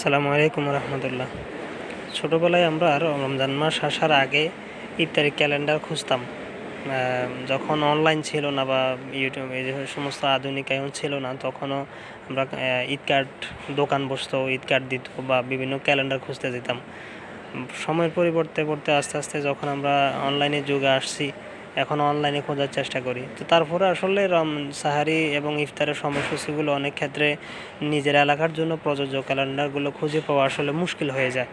আসসালামু আলাইকুম রহমতুল্লাহ। ছোটোবেলায় আমরা রমজান মাস আসার আগে ইফতারি ক্যালেন্ডার খুঁজতাম। যখন অনলাইন ছিল না বা ইউটিউব এই যে সমস্ত আধুনিকায়ন ছিল না, তখনও আমরা ঈদ কার্ড দোকান বসতো, ঈদ কার্ড দিত বা বিভিন্ন ক্যালেন্ডার খুঁজতে যেতাম। সময়ের পরিবর্তে পড়তে আস্তে আস্তে যখন আমরা অনলাইনের যুগে আসছি, এখন অনলাইনে খোঁজার চেষ্টা করি। তো তারপরে আসলে সাহারি এবং ইফতারের সময়সূচিগুলো অনেক ক্ষেত্রে নিজের এলাকার জন্য প্রযোজ্য ক্যালেন্ডারগুলো খুঁজে পাওয়া আসলে মুশকিল হয়ে যায়।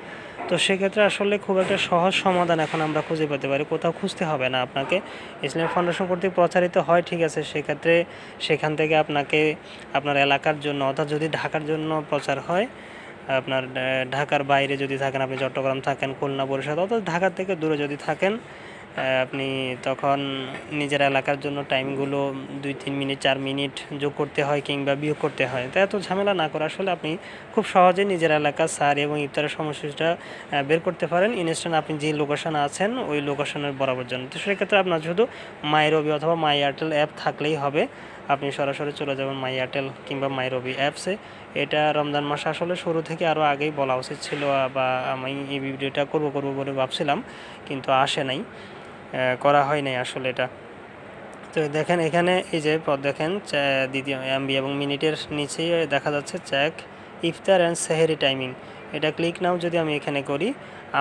তো সেক্ষেত্রে আসলে খুব একটা সহজ সমাধান এখন আমরা খুঁজে পেতে পারি, কোথাও খুঁজতে হবে না আপনাকে। ইসলামিক ফাউন্ডেশন কর্তৃক প্রচারিত হয়, ঠিক আছে, সেক্ষেত্রে সেখান থেকে আপনাকে আপনার এলাকার জন্য, অর্থাৎ যদি ঢাকার জন্য প্রচার হয়, আপনার ঢাকার বাইরে যদি থাকেন, আপনি চট্টগ্রাম থাকেন, খুলনা, বরিশাল, অর্থাৎ ঢাকার থেকে দূরে যদি থাকেন, আপনি তখন নিজের এলাকার জন্য টাইমগুলো 2-3 মিনিট 4 মিনিট যোগ করতে হয় কিংবা বিয়োগ করতে হয়। তো এত ঝামেলা না করে আসলে আপনি খুব সহজে নিজের এলাকার সাহারি এবং ইফতারের সময়সূচিটা বের করতে পারেন। ইনস্ট্যান্ট আপনি যে লোকেশনে আছেন ওই লোকেশনের বরাবর জন্য। তো সেক্ষেত্রে আপনার শুধু মাই রবি অথবা মাই এয়ারটেল অ্যাপ থাকলেই হবে। আপনি সরাসরি চলে যাবেন মাই এয়ারটেল কিংবা মাই রবি অ্যাপসে। এটা রমজান মাস আসলে শুরু থেকে আরও আগেই বলা উচিত ছিল, বা আমি এই ভিডিওটা করবো বলে ভাবছিলাম, কিন্তু আসে নাই, করা হয় নাই আসলে এটা। তো দেখেন এখানে এই যে পদ দেখেন, দ্বিতীয় এমবি এবং মিনিটের নিচেই দেখা যাচ্ছে চেক ইফতার অ্যান্ড সেহেরি টাইমিং। এটা ক্লিক নাও যদি আমি এখানে করি,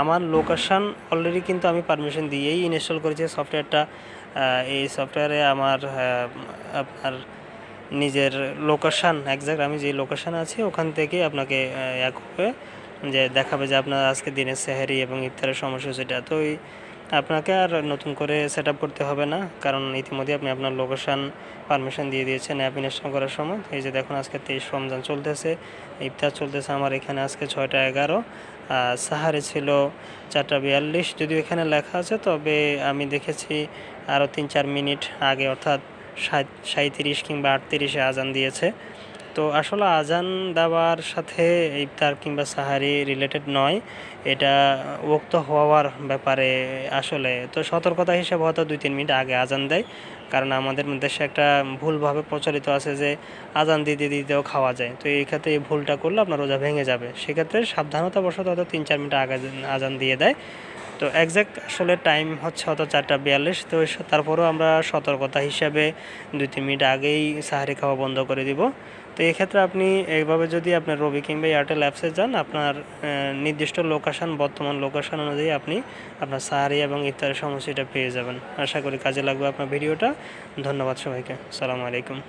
আমার লোকেশান অলরেডি কিন্তু আমি পারমিশন দিয়েই ইনস্টল করেছি সফটওয়্যারটা। এই সফটওয়্যারে আমার আপনার নিজের লোকেশান, একজ্যাক্ট আমি যে লোকেশানে আছি ওখান থেকে আপনাকে করবে, যে দেখাবে যে আপনার আজকে দিনের সেহেরি এবং ইফতারের সময়সূচিটা। তো আপনাকে আর নতুন করে সেট আপ করতে হবে না, কারণ ইতিমধ্যে আপনি আপনার লোকেশান পারমিশন দিয়ে দিয়েছেন অ্যাপ ইনস্টল করার সময়। এই যে দেখুন, আজকে 23 রমজান চলতেছে, ইফতার চলতেছে আমার এখানে আজকে 6টা 11, সাহারি ছিল 4টা 42। যদিও এখানে লেখা আছে, তবে আমি দেখেছি আরও 3-4 মিনিট আগে, অর্থাৎ 37 কিংবা 38-এ আজান দিয়েছে। তো আসলে আজান দেওয়ার সাথে ইফতার কিংবা সাহারি রিলেটেড নয়, এটা ওক্ত হওয়ার ব্যাপারে আসলে তো সতর্কতা হিসেবে হয়তো 2-3 মিনিট আগে আজান দেয়, কারণ আমাদের দেশে একটা ভুলভাবে প্রচলিত আছে যে আজান দিতে দিতেও খাওয়া যায়। তো এই ক্ষেত্রে এই ভুলটা করলে আপনার রোজা ভেঙে যাবে, সেক্ষেত্রে সাবধানতাবশত হয়তো 3-4 মিনিট আগে আজান দিয়ে দেয়। তো একজ্যাক্ট আসলে টাইম হচ্ছে হয়তো 4টা 42। তো তারপরেও আমরা সতর্কতা হিসাবে 2-3 মিনিট আগেই সাহারি খাওয়া বন্ধ করে দিব। তো এক্ষেত্রে আপনি এইভাবে যদি আপনার রবি কিংবা এয়ারটেল অ্যাপসে যান, আপনার নির্দিষ্ট লোকেশান, বর্তমান লোকেশান অনুযায়ী আপনি আপনার সাহারি এবং ইফতারের সময়সূচিটা পেয়ে যাবেন। আশা করি কাজে লাগবে আপনার ভিডিওটা। ধন্যবাদ সবাইকে। আসসালামু আলাইকুম।